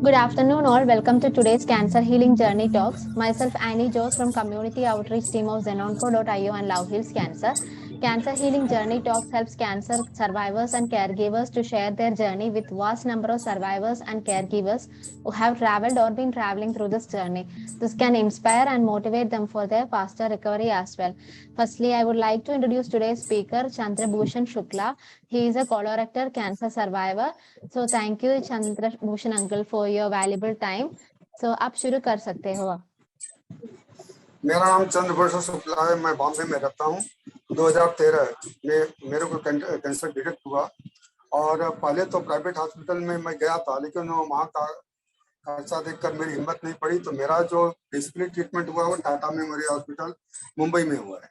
Good afternoon, all. Welcome to today's Cancer Healing Journey Talks. Myself, Annie Jose from Community Outreach Team of Zenonco.io and Love Heals Cancer. Cancer Healing Journey Talks helps cancer survivors and caregivers to share their journey with vast number of survivors and caregivers who have traveled or been traveling through this journey. This can inspire and motivate them for their faster recovery as well. Firstly, I would like to introduce today's speaker, Chandrabhushan Shukla. He is a colorectal cancer survivor. So thank you, Chandrabhushan uncle, for your valuable time. So आप शुरू कर सकते हो। मेरा नाम चंद्रभूषण शुक्ला है। मैं बॉम्बे में रहता हूँ। 2013 में मेरे को कैंसर डिटेक्ट हुआ और पहले तो प्राइवेट हॉस्पिटल में मैं गया था, लेकिन वहाँ का खर्चा देखकर मेरी हिम्मत नहीं पड़ी। तो मेरा जो बेसिकली ट्रीटमेंट हुआ वो टाटा मेमोरियल हॉस्पिटल मुंबई में हुआ है।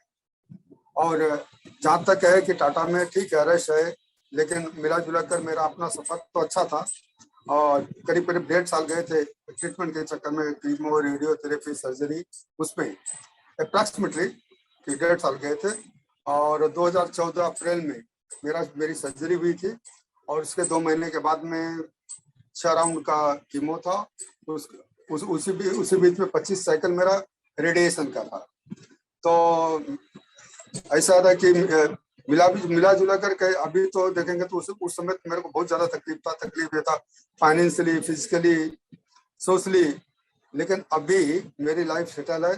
और जहाँ तक है कि टाटा में ठीक है, रश है, लेकिन मिला जुला कर मेरा अपना सफर तो अच्छा था। और करीब करीब 1.5 साल गए थे ट्रीटमेंट के चक्कर में, कीमो, रेडियोथेरेपी, सर्जरी, उसमें अप्रॉक्सीमेटली 1.5 साल गए थे। और 2014 अप्रैल में मेरी सर्जरी हुई थी और उसके 2 महीने के बाद में 6 राउंड का कीमो था। उसी बीच में 25 साइकिल मेरा रेडिएशन का था। तो ऐसा था कि मिला जुला करके अभी तो देखेंगे तो उस समय मेरे को बहुत ज्यादा तकलीफ ये था, फाइनेंशियली, फिजिकली, सोशली। लेकिन अभी मेरी लाइफ सेटल है।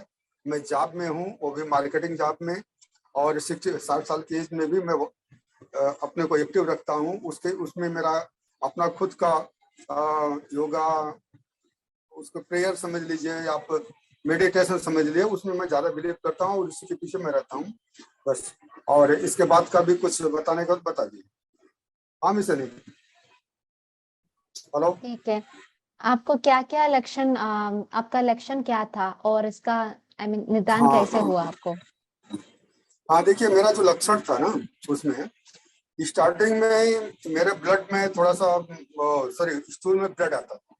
मैं जॉब में हूँ, वो भी मार्केटिंग जॉब में, और 60 साल की एज में भी मैं अपने को एक्टिव रखता हूँ। उसमें मेरा अपना खुद का योगा, उसको प्रेयर समझ लीजिए, आप मेडिटेशन समझ लिए, उसमें मैं ज्यादा बिलीव करता हूँ और उसी के पीछे मैं रहता हूँ बस। और इसके बाद का भी कुछ बताने का बता दीजिए। हाँ मिस अली, हेलो। ठीक है, आपको क्या क्या लक्षण, आपका लक्षण क्या था और इसका निदान कैसे हुआ आपको? हाँ देखिए, मेरा जो लक्षण था ना, उसमें स्टार्टिंग में मेरे ब्लड में थोड़ा सा स्टूल में ब्लड आता था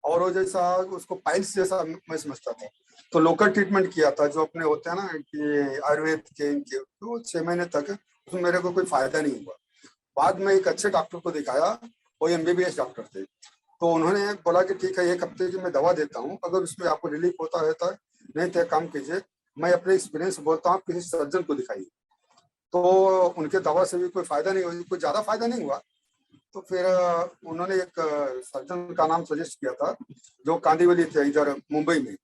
और वो जैसा उसको पाइल्स जैसा मैं समझता था। तो लोकल ट्रीटमेंट किया था जो अपने होते हैं ना कि आयुर्वेद के, इनके, तो 6 महीने तक उसमें मेरे को कोई फायदा नहीं हुआ। बाद में एक अच्छे डॉक्टर को दिखाया, वो MBBS डॉक्टर थे। तो उन्होंने बोला कि ठीक है, 1 हफ्ते की मैं दवा देता हूँ, अगर उसमें आपको रिलीफ होता है नहीं तो काम कीजिए, मैं अपने एक्सपीरियंस बोलता हूँ, किसी सर्जन को दिखाइए। तो उनके दवा से भी कोई फायदा नहीं हुआ, कोई ज्यादा फायदा नहीं हुआ। तो फिर उन्होंने एक सर्जन का नाम सजेस्ट किया था जो कांदीवली थे इधर मुंबई में,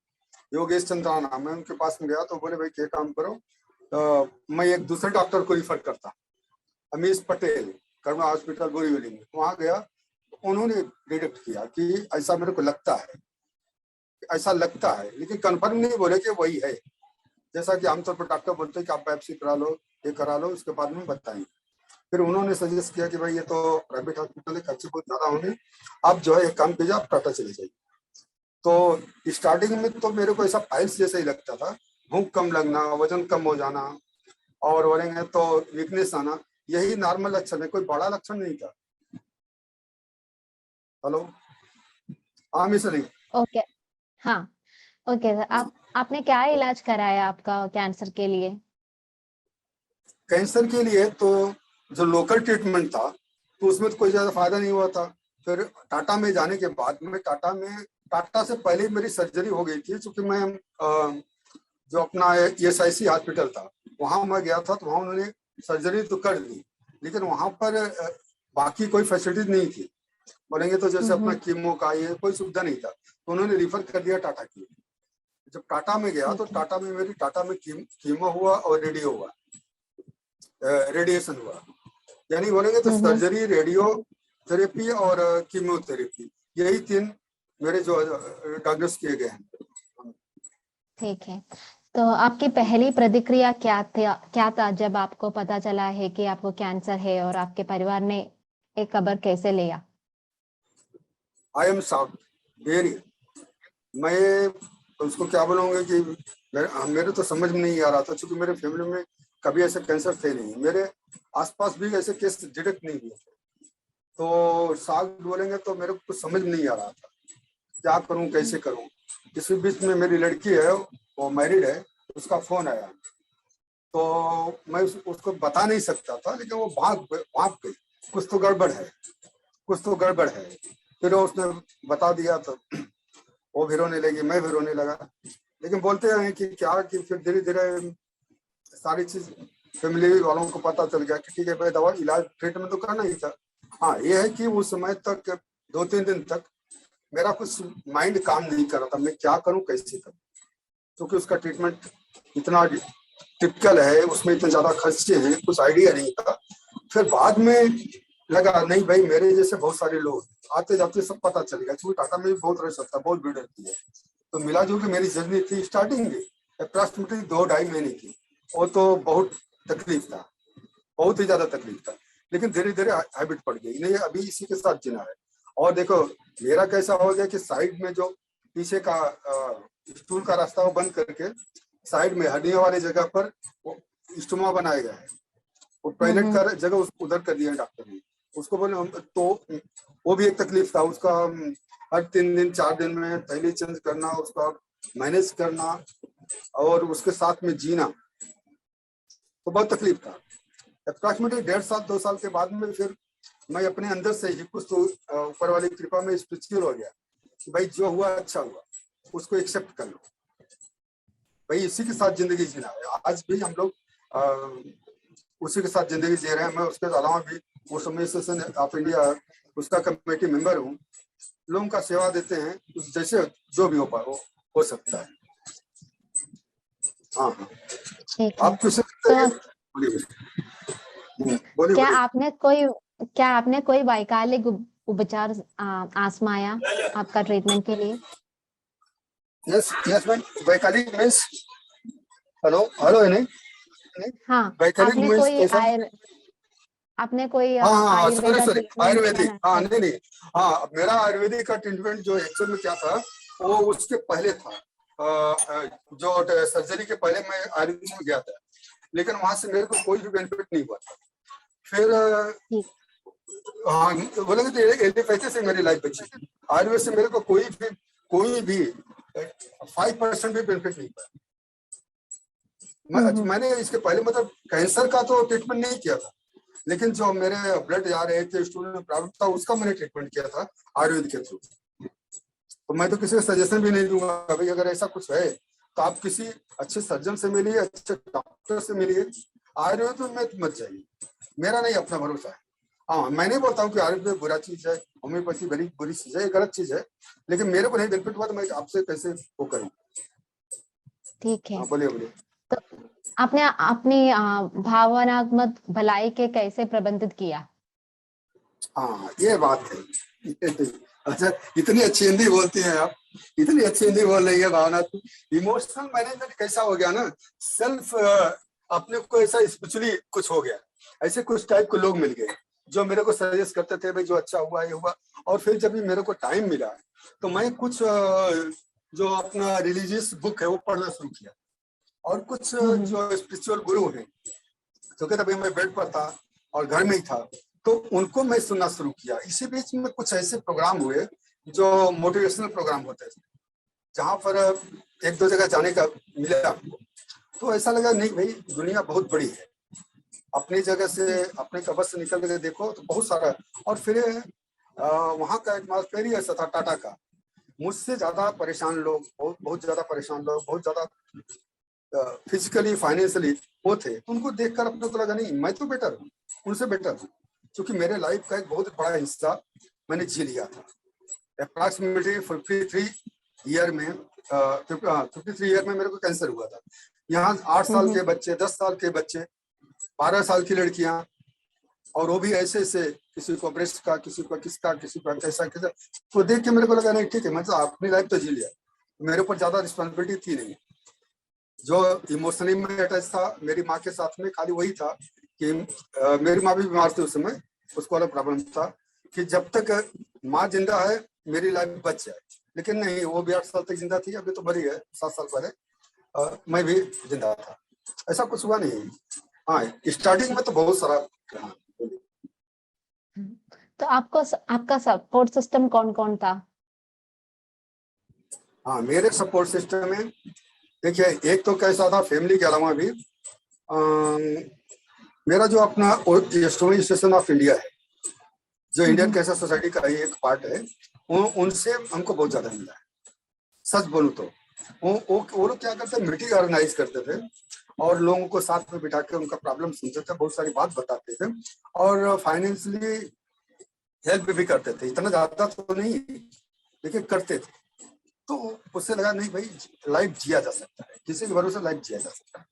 योगेश चंद्रा नाम है। उनके पास में गया तो बोले भाई क्या काम करो, मैं एक दूसरे डॉक्टर को रिफर करता, अमीश पटेल, करुणा हॉस्पिटल बोरीवली में। वहां गया, उन्होंने डिटेक्ट किया कि ऐसा मेरे को लगता है, लेकिन कंफर्म नहीं बोले कि वही है। जैसा कि आमतौर पर डॉक्टर बोलते हैं कि आप बायोप्सी करा लो, ये करा लो, उसके बाद में बताएंगे। फिर उन्होंने सजेस्ट किया कि भाई ये तो प्राइवेट हॉस्पिटल है, खर्चे बहुत ज्यादा होंगे, आप जो है एक काम कीजिए, आप टाटा चले जाइए। तो स्टार्टिंग में तो मेरे को ऐसा पाइल्स जैसा ही लगता था, भूख कम लगना, वजन कम हो जाना और बोलेंगे तो वीकनेस आना, यही नॉर्मल लक्षण है, कोई बड़ा लक्षण नहीं था। हेलो, हाँ मिस अली। ओके, हाँ ओके सर, आपने क्या इलाज कराया आपका कैंसर के लिए? कैंसर के लिए तो जो लोकल ट्रीटमेंट था तो उसमें तो कोई ज्यादा फायदा नहीं हुआ था। फिर टाटा में जाने के बाद में टाटा से पहले मेरी सर्जरी हो गई थी, क्योंकि मैं जो अपना ESIC हॉस्पिटल था वहां मैं गया था। तो वहां उन्होंने सर्जरी तो कर दी, लेकिन वहां पर बाकी कोई फैसिलिटीज नहीं थी। बोलेंगे तो जैसे अपना कीमो का ये कोई सुविधा नहीं था, तो उन्होंने रिफर कर दिया टाटा की। जब टाटा में गया तो टाटा में कीमो हुआ और रेडिएशन हुआ, यानी बोलेंगे तो सर्जरी, रेडियो थेरेपी और कीमोथेरेपी, यही 3 मेरे जो डायग्नोस किए गए हैं। ठीक है, तो आपकी पहली प्रतिक्रिया क्या था जब आपको पता चला है कि आपको कैंसर है और आपके परिवार ने एक खबर कैसे लिया? I am shocked very. मैं उसको क्या बोलूँगा कि मेरे तो समझ में नहीं आ रहा था, क्योंकि मेरे फैमिली में कभी ऐसे कैंसर थे नहीं, मेरे आसपास भी ऐसे केस डिटेक्ट नहीं हुए थे। तो शॉक्ड बोलेंगे तो मेरे को कुछ समझ में नहीं आ रहा था, क्या करूं, कैसे करूं। इसी बीच में मेरी लड़की है, वो मैरिड है, उसका फोन आया। तो मैं उसको बता नहीं सकता था, लेकिन वो भाग गई, कुछ तो गड़बड़ है। फिर उसने बता दिया तो वो भी रोने लगी, मैं भी रोने लगा। लेकिन बोलते हैं कि क्या कि फिर धीरे धीरे सारी चीज फैमिली वालों को पता चल गया कि ठीक है भाई, दवा इलाज ट्रीटमेंट तो करना ही था। हाँ, ये है कि उस समय तक 2-3 दिन तक मेरा कुछ माइंड काम नहीं कर रहा था, मैं क्या करूं कैसे करूं, क्योंकि उसका ट्रीटमेंट इतना टिपिकल है, उसमें इतने ज्यादा खर्चे हैं, कुछ आइडिया नहीं था। फिर बाद में लगा नहीं भाई, मेरे जैसे बहुत सारे लोग आते जाते सब पता चल गया, क्योंकि टाटा में भी बहुत रश होता है, बहुत भीड़ रहती है। तो मिला जो कि मेरी जर्नी थी स्टार्टिंग में अप्रॉक्सीमेटली 2-2.5 महीने की, वो तो बहुत तकलीफ था, बहुत ही ज्यादा तकलीफ था। लेकिन धीरे धीरे हैबिट पड़ गई, नहीं अभी इसी के साथ जीना है। और देखो मेरा कैसा हो गया कि साइड में जो पीछे का स्टूल का रास्ता वो बंद करके साइड में हड्डियों वाली जगह पर स्टोमा बनाया गया है, वो टॉयलेट का जगह उधर कर दिया डॉक्टर ने। उसको बोले तो वो भी एक तकलीफ था, उसका हर 3-4 दिन में थैली चेंज करना, उसका मैनेज करना और उसके साथ में जीना, तो बहुत तकलीफ था। अप्रॉक्सीमेटली 1.5 साल 2 साल के बाद में फिर मैं अपने अंदर से ही कुछ तो ऊपर वाली कृपा में स्पिरिचुअल हो गया कि भाई जो हुआ अच्छा हुआ, उसको एक्सेप्ट कर लो भाई, इसी के साथ जिंदगी जीना है। आज भी हम लोग उसी के साथ जिंदगी जी रहे हैं। मैं उसके अलावा भी मौसमी एसोसिएशन ऑफ इंडिया उसका कमेटी मेंबर हूँ, लोगों का सेवा देते हैं, जैसे जो भी हो सकता है। हाँ हाँ, ठीक है। आप किसे तो बोलिए क्या बोलिए। आपने कोई वैकल्पिक उपचार आजमाया आपका ट्रीटमेंट के लिए? यस यस मैम, वैकल्पिक मीन्स हेलो हेलो है नहीं, हाँ, वैकल्पिक आपने मीन्स कोई कैसा? हाँ, हाँ सॉरी आयुर्वेदा सॉरी, ट्रीटमेंट किया आयुर्वेदिक, ना? हाँ नहीं नहीं, हाँ मेरा आयुर्वेदिक का ट्रीटमेंट जो एक्चुअल में क्या था वो उसके पहले था। जो सर्जरी के पहले मैं आयुर्वेदिक में गया था, लेकिन वहां से मेरे को कोई भी बेनिफिट नहीं हुआ था। फिर हाँ बोलेंगे तो एलोपैथी से मेरी लाइफ बची, आयुर्वेद से मेरे को कोई भी 5% भी बेनिफिट नहीं हुआ। मैंने इसके पहले मतलब कैंसर का तो ट्रीटमेंट नहीं किया था, लेकिन जो मेरे ब्लड जा रहे थे, स्टूल में प्रॉब्लम था, उसका मैंने ट्रीटमेंट किया था आयुर्वेद के थ्रू। तो मैं तो किसी को सजेशन भी नहीं दूंगा भाई, अगर ऐसा कुछ है तो आप किसी अच्छे सर्जन से मिलिए, अच्छे डॉक्टर से मिलिए, आयुर्वेद में मत जाइए, मेरा नहीं अपना भरोसा है। हाँ, मैं नहीं बोलता हूँ कि आयुर्वेद बुरा चीज है, होम्योपैथी बड़ी बुरी चीज है, गलत चीज है, लेकिन मेरे को नहीं बेनिफिट हुआ तो मैं आपसे कैसे वो करूँ? ठीक है। हाँ बोलिए बोलिए। तो आपने अपनी भावनात्मक भलाई के कैसे प्रबंधित किया? हाँ ये बात है। अच्छा, इतनी अच्छी हिंदी बोलती हैं आप, इतनी अच्छी हिंदी बोल रही है भावना। इमोशनल मैनेजमेंट कैसा हो गया ना, सेल्फ अपने को ऐसा स्पिरिचुअली कुछ हो गया, ऐसे कुछ टाइप के लोग मिल गए जो मेरे को सजेस्ट करते थे भाई जो अच्छा हुआ ये हुआ। और फिर जब भी मेरे को टाइम मिला तो मैं कुछ जो अपना रिलीजियस बुक है वो पढ़ना शुरू किया, और कुछ जो स्पिरिचुअल गुरु हैं, क्योंकि तभी मैं बेड पर था और घर में ही था, तो उनको मैं सुनना शुरू किया। इसी बीच में कुछ ऐसे प्रोग्राम हुए जो मोटिवेशनल प्रोग्राम होते थे, जहाँ पर 1-2 जगह जाने का मिला, तो ऐसा लगा नहीं भाई दुनिया बहुत बड़ी है, अपनी जगह से अपने कब्र से निकल के देखो तो बहुत सारा। और फिर वहाँ का एटमॉस्फेयर ही ऐसा था टाटा का, मुझसे ज्यादा परेशान लोग, बहुत बहुत ज्यादा परेशान लोग, बहुत ज्यादा फिजिकली फाइनेंशियली वो थे। उनको देखकर अपने को लगा नहीं मैं तो बेटर हूँ, उनसे बेटर हूँ, क्योंकि मेरे लाइफ का एक बहुत बड़ा हिस्सा मैंने जी लिया था। अप्रॉक्सीमेटली 53 ईयर में 53 ईयर में मेरे को कैंसर हुआ था। यहाँ 8 साल के बच्चे, 10 साल के बच्चे, 12 साल की लड़कियां, और वो भी ऐसे ऐसे, किसी को ब्रेस्ट का, किसी को किसका, किसी को कैसा कैसा, तो देख के मेरे को लगा नहीं ठीक है, मतलब अपनी लाइफ तो जी लिया, मेरे ऊपर ज्यादा रिस्पॉन्सिबिलिटी थी नहीं। जो इमोशनली में अटैच था मेरी माँ के साथ में खाली वही था कि मेरी माँ भी बीमार थी उस समय, उसको वाला प्रॉब्लम था कि जब तक माँ जिंदा है मेरी लाइफ बच जाए, लेकिन नहीं, वो भी 8 साल तक जिंदा थी, अभी तो मरी है 7 साल पहले, मैं भी जिंदा था, ऐसा कुछ हुआ नहीं। हाँ स्टार्टिंग में तो बहुत सारा। तो आपका सपोर्ट सिस्टम कौन कौन था? हाँ मेरे सपोर्ट सिस्टम में देखिए, एक तो कैसा था फैमिली के अलावा भी मेरा जो अपना एस्ट्रोनॉमी एसोसिएशन ऑफ इंडिया है, जो इंडियन कैंसर सोसाइटी का ही एक पार्ट है, उनसे हमको बहुत ज्यादा मिला है, सच बोलूं तो। वो लोग क्या करते, मीटिंग ऑर्गेनाइज करते थे और लोगों को साथ में बिठा के उनका प्रॉब्लम सुनते थे, बहुत सारी बात बताते थे और फाइनेंशियली हेल्प भी करते थे। इतना ज्यादा तो नहीं, लेकिन करते थे। तो उससे लगा नहीं भाई, लाइफ जिया जा सकता है, किसी के भरोसे लाइफ जिया जा सकता है।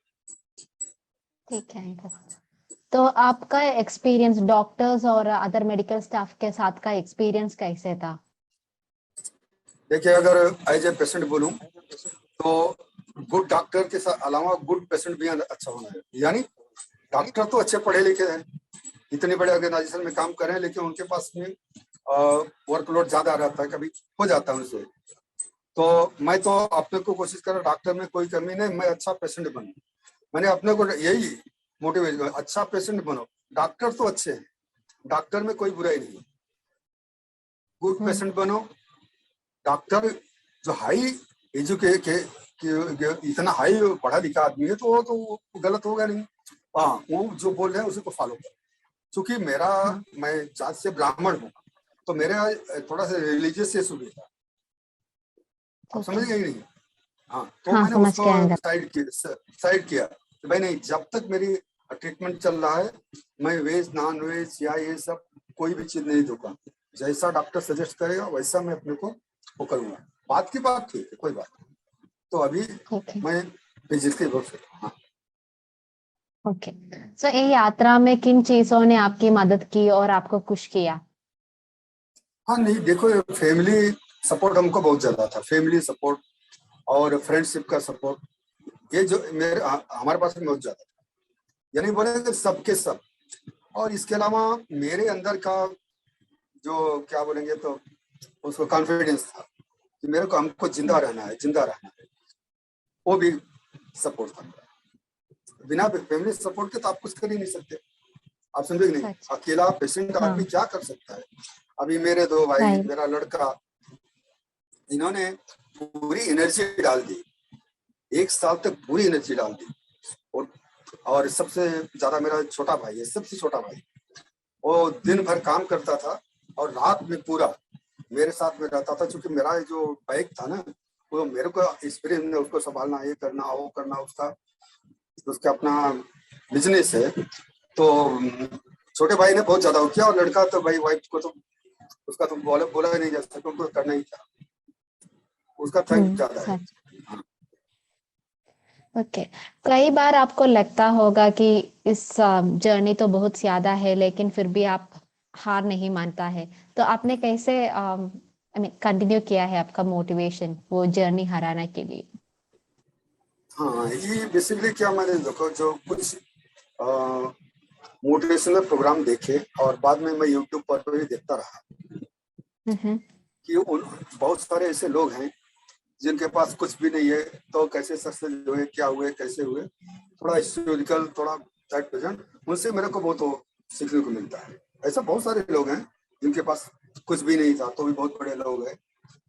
ठीक है अंकल। तो आपका एक्सपीरियंस डॉक्टर्स और अदर मेडिकल स्टाफ के साथ का एक्सपीरियंस कैसे था? देखिए, अगर एज ए पेशेंट बोलूं तो गुड डॉक्टर के साथ अलावा गुड पेशेंट भी अच्छा होना है। यानी डॉक्टर तो अच्छे पढ़े लिखे हैं, इतने बड़े ऑर्गेनाइजेशन में काम कर रहे हैं, लेकिन उनके पास में वर्कलोड ज्यादा रहता है, कभी हो जाता है उनसे। तो मैं तो अपने को कोशिश कर रहा, डॉक्टर में कोई कमी नहीं, मैं अच्छा पेशेंट बनूं। मैंने अपने को यही मोटिवेट, अच्छा पेशेंट बनो। डॉक्टर तो अच्छे हैं, डॉक्टर में कोई बुराई नहीं है, गुड पेशेंट बनो। डॉक्टर जो हाई एजुकेट इतना हाई पढ़ा लिखा आदमी है तो वो गलत होगा नहीं। हाँ, वो जो बोल रहे हैं उसी को फॉलो करो। क्योंकि मैं जात से ब्राह्मण हूँ, तो मेरा थोड़ा सा रिलीजियस इशू भी था, आप समझ गए नहीं? हाँ, तो हाँ, मैंने समझ उसको गए अंकल। साइड किया कि भाई नहीं, जब तक मेरी ट्रीटमेंट चल रहा है मैं वेज नॉन वेज या ये सब कोई भी चीज नहीं दूंगा। जैसा डॉक्टर सजेस्ट करेगा वैसा मैं अपने को वो करूंगा। बात की बात ठीक है, कोई बात नहीं। तो अभी ओके मैं फिजिकली बहुत फिट हूँ। हाँ। ओके। सो ये यात्रा में किन चीजों ने आपकी मदद की और आपको खुश किया? हाँ नहीं, देखो, फैमिली सपोर्ट हमको बहुत ज्यादा था, फैमिली सपोर्ट और फ्रेंडशिप का सपोर्ट, ये जो हमारे पास में बहुत ज्यादा था। यानी बोले सबके सब। और इसके अलावा मेरे अंदर का जो क्या बोलेंगे तो उसको कॉन्फिडेंस था कि मेरे को हमको जिंदा रहना है, जिंदा रहना है, वो भी सपोर्ट था। बिना फैमिली सपोर्ट के तो आप कुछ कर ही नहीं सकते, आप समझे कि नहीं? सच। अकेला पेशेंट आदमी हाँ। क्या कर सकता है? अभी मेरे दो भाई, राइट। मेरा लड़का, इन्होंने पूरी एनर्जी डाल दी, 1 साल तक पूरी एनर्जी डाल दी। और सबसे ज्यादा मेरा छोटा भाई है, सबसे छोटा भाई, वो दिन भर काम करता था और रात में पूरा मेरे साथ में रहता था। क्योंकि मेरा जो बाइक था ना, वो मेरे को एक्सपीरियंस ने उसको संभालना, ये करना वो करना, उसका अपना बिजनेस है। तो छोटे भाई ने बहुत ज्यादा वो किया, और लड़का तो भाई वाइफ को तो उसका तो बोला ही नहीं जा सकता, उनको करना ही था, उसका थैंक ज्यादा है। सच। ओके। कई बार आपको लगता होगा कि इस जर्नी तो बहुत ज्यादा है, लेकिन फिर भी आप हार नहीं मानता है। तो आपने कैसे कंटिन्यू किया है आपका मोटिवेशन वो जर्नी हराने के लिए? हाँ, ये बेसिकली क्या, मैंने देखो जो कुछ मोटिवेशनल प्रोग्राम देखे और बाद में मैं यूट्यूब पर भी देखता रहा कि बहुत सारे ऐसे लोग हैं जिनके पास कुछ भी नहीं है, तो कैसे सक्सेस हुए, क्या हुए, कैसे हुए, थोड़ा हिस्टोरिकल, थोड़ा टाइप प्रेजेंट, उनसे मेरे को बहुत सीखने को मिलता है। ऐसा बहुत सारे लोग हैं जिनके पास कुछ भी नहीं था तो भी बहुत बड़े लोग हैं।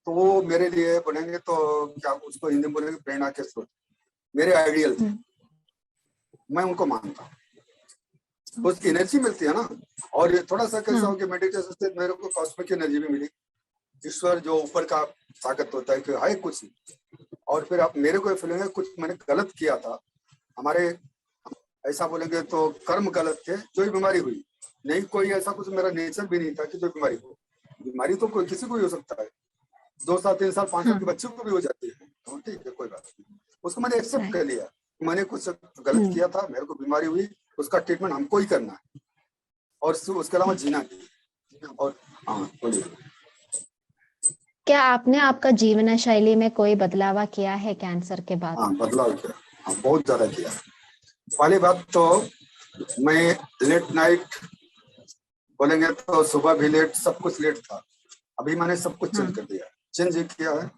तो वो मेरे लिए बनेंगे तो क्या उसको हिंदी में बोलेंगे प्रेरणा के स्रोत, मेरे आइडियल थे, मैं उनको मानता हूँ। उसकी एनर्जी मिलती है ना। और ये थोड़ा सा कैसा हो कि मेडिटेशन से मेरे को कॉस्मिक एनर्जी भी मिली, ईश्वर जो ऊपर का ताकत होता है कि है कुछ। और फिर आप मेरे को फीलिंग है कुछ मैंने गलत किया था, हमारे ऐसा बोलेंगे तो कर्म गलत थे, जो ही बीमारी हुई। नहीं, कोई ऐसा कुछ मेरा नेचर भी नहीं था कि जो बीमारी हो। बीमारी तो कोई किसी को भी हो सकता है, 2 साल 3 साल 5 साल के बच्चों को भी हो जाती है, तो ठीक है, कोई बात नहीं। उसको मैंने एक्सेप्ट कर लिया, मैंने कुछ गलत किया था, मेरे को बीमारी हुई, उसका ट्रीटमेंट हमको ही करना है और उसके अलावा जीना नहीं। और हाँ, बोलिए। क्या आपने आपका जीवन शैली में कोई बदलाव किया है कैंसर के बाद? हाँ, बदलाव किया, हाँ, बहुत ज्यादा किया। पहली बात तो मैं लेट नाइट बोलेंगे तो सुबह भी लेट, सब कुछ लेट था। अभी मैंने सब कुछ चेंज कर दिया, चेंज किया है।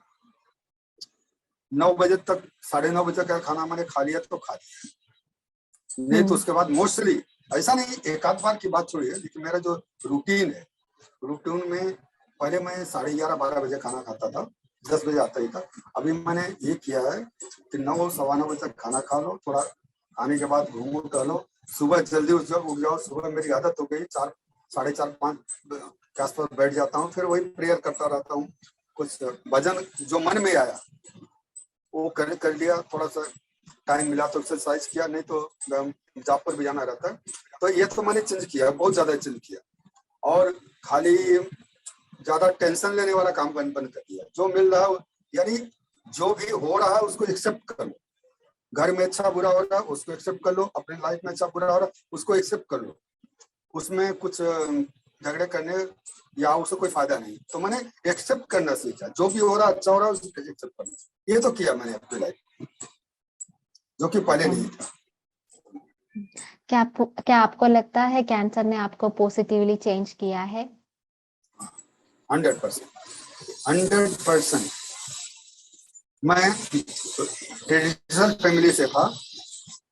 9 बजे तक, 9:30 बजे का खाना मैंने खा लिया तो खा लिया, नहीं तो उसके बाद मोस्टली ऐसा नहीं, एक आध बार की बात छोड़िए, लेकिन मेरा जो रूटीन है, रूटीन में पहले मैं 11:30-12 बजे खाना खाता था, 10 बजे आता ही था। अभी मैंने ये किया है कि 9 सवा 9 बजे तक खाना खा लो, थोड़ा खाने के बाद घूमो टहलो, सुबह जल्दी उठ जाओ। सुबह मेरी आदत हो गई 4:30-5 के आसपास बैठ जाता हूँ, फिर वही प्रेयर करता रहता हूँ। कुछ भजन जो मन में आया वो कर लिया, थोड़ा सा टाइम मिला तो एक्सरसाइज किया, नहीं तो जॉब पर भी जाना रहता है। तो ये तो मैंने चेंज किया, बहुत ज्यादा चेंज किया, और खाली ज्यादा टेंशन लेने वाला काम बंद कर दिया। जो मिल रहा है, यानी जो भी हो रहा है उसको एक्सेप्ट कर लो। घर में अच्छा बुरा हो रहा है उसको एक्सेप्ट कर लो, अपने लाइफ में अच्छा बुरा हो रहा है उसको एक्सेप्ट कर लो। उसमें कुछ झगड़े करने या उससे कोई फायदा नहीं। तो मैंने एक्सेप्ट करना सीखा, जो भी हो रहा है अच्छा हो रहा है उसको एक्सेप्ट करना। ये तो किया मैंने अपनी लाइफ, जो कि पहले नहीं था। क्या आपको लगता है कैंसर ने आपको पॉजिटिवली चेंज किया है? 100%। मैं ट्रेडिशनल फैमिली से था,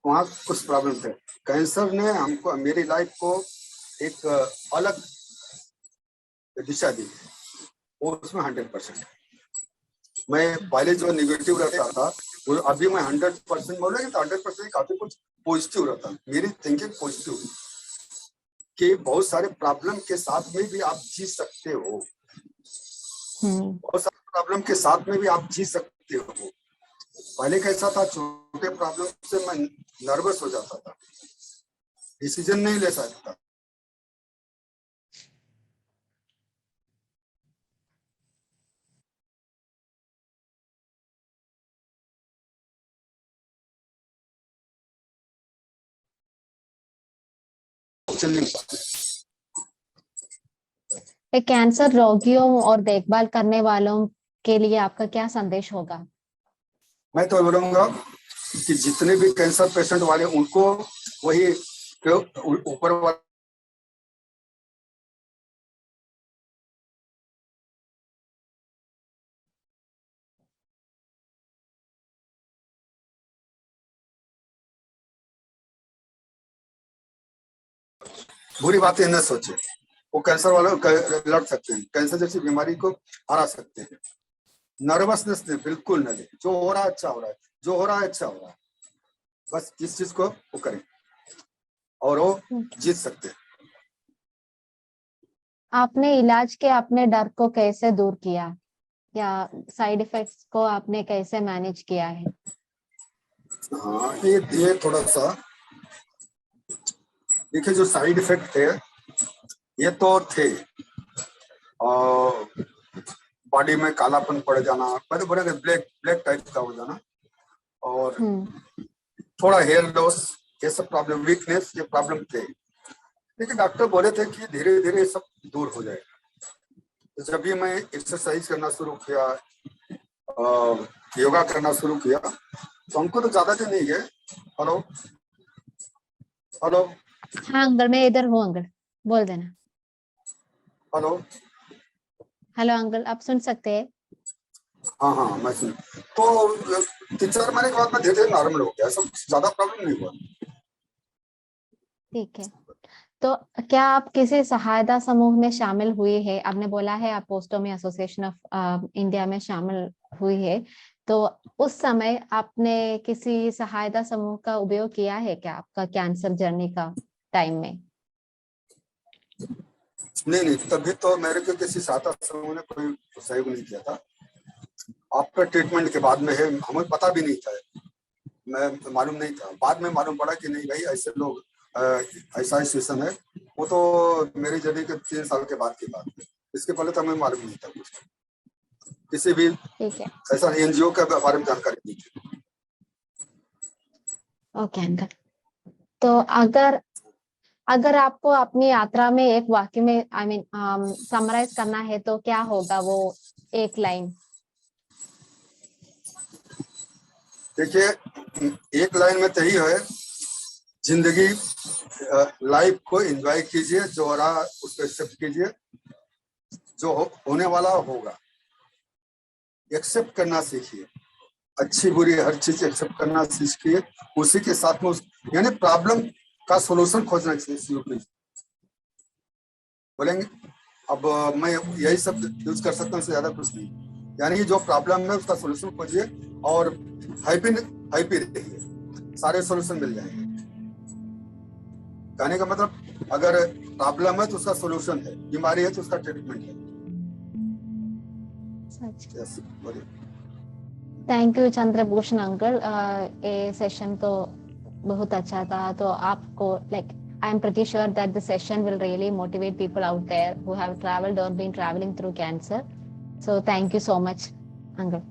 वहाँ कुछ प्रॉब्लम थे। कैंसर ने हमको, मेरी लाइफ को एक अलग दिशा दी, वो उसमें 100%। मैं पहले जो निगेटिव रहता था वो अभी मैं 100% बोलेंगे तो 100% काफी कुछ पॉजिटिव रहता। मेरी थिंकिंग पॉजिटिव कि बहुत सारे प्रॉब्लम के साथ में भी आप जी सकते हो। बहुत सारे प्रॉब्लम के साथ में भी आप जी सकते हो। पहले कैसा था, छोटे प्रॉब्लम से मैं नर्वस हो जाता था, डिसीजन नहीं ले सकता। चल नहीं पाता। एक कैंसर रोगियों और देखभाल करने वालों के लिए आपका क्या संदेश होगा? मैं तो बोलूंगा कि जितने भी कैंसर पेशेंट वाले उनको वही ऊपर वाला बुरी बातें न सोचे। वो कैंसर वालों लड़ सकते हैं, कैंसर जैसी बीमारी को हरा सकते हैं। नर्वसनेस ने बिल्कुल न ले, जो हो रहा है अच्छा हो रहा है, जो हो रहा है अच्छा हो रहा है, बस इस चीज को वो करें और वो जीत सकते हैं। आपने इलाज के अपने डर को कैसे दूर किया, या साइड इफेक्ट्स को आपने कैसे मैनेज किया है? हाँ, ये थोड़ा सा देखिए, जो साइड इफेक्ट थे ये तो थे, और बॉडी में कालापन पड़ जाना, बड़े बड़े ब्लैक ब्लैक टाइप का हो जाना, और थोड़ा हेयर लॉस, ये सब प्रॉब्लम, वीकनेस, ये प्रॉब्लम थे। लेकिन डॉक्टर बोले थे कि धीरे धीरे सब दूर हो जाएगा। तो जब भी मैं एक्सरसाइज करना शुरू किया, योगा करना शुरू किया, तो हमको तो ज्यादा दिन नहीं है। हेलो हेलो हाँ अंकल, मैं इधर हूँ अंकल, बोल देना। हेलो हेलो अंकल, आप सुन सकते हैं? हाँ हाँ, मैं सुन। तो 3-4 महीने के बाद मैं धीरे धीरे नॉर्मल हो गया, सब ज्यादा प्रॉब्लम नहीं हुआ। ठीक है, तो क्या आप किसी सहायता समूह में शामिल हुए हैं? आपने बोला है आप पोस्टोमी एसोसिएशन ऑफ इंडिया में शामिल हुई है, तो उस समय आपने किसी सहायता समूह का उपयोग किया है क्या आपका कैंसर जर्नी का टाइम में? नहीं, तभी तो मेरे को किसी सहायता समूह ने कोई सहयोग नहीं किया था। आफ्टर ट्रीटमेंट के बाद में है, हमें पता भी नहीं था, मैं मालूम नहीं था। बाद में मालूम पड़ा कि नहीं भाई, ऐसे लोग ऐसा सिचुएशन है। वो तो मेरी जर्नी के 3 साल के बाद की बात है, इसके पहले तो हमें मालूम नहीं था कुछ, किसी भी ठीक है, ऐसा एनजीओ के बारे में जानकारी नहीं थी। Okay uncle. तो अगर आपको अपनी यात्रा में एक वाक्य में समराइज करना है तो क्या होगा वो एक लाइन? देखिए, एक लाइन में तो ही है, जिंदगी लाइफ को एंजॉय कीजिए, जो हो रहा उसको एक्सेप्ट कीजिए, जो होने वाला होगा। एक्सेप्ट करना सीखिए, अच्छी बुरी हर चीज एक्सेप्ट करना सीखिए। उसी के साथ में यानी प्रॉब्लम का सॉल्यूशन खोजना शुरू कीजिए। बोलेंगे अब मैं यही सब यूज कर सकता हूँ, इससे ज्यादा कुछ नहीं। यानी जो प्रॉब्लम है उसका सॉल्यूशन खोजिए और हैप्पी रहिए, सारे सॉल्यूशन मिल जाएंगे। कहने का मतलब अगर प्रॉब्लम है तो उसका सोल्यूशन है, बीमारी है तो उसका ट्रीटमेंट है। सच। यस, बोलिए। थैंक यू चंद्रभूषण अंकल, ये सेशन तो बहुत अच्छा था। तो आपको like I am pretty sure that the session will really motivate people out there who have traveled or been traveling through cancer. So thank you so much, uncle.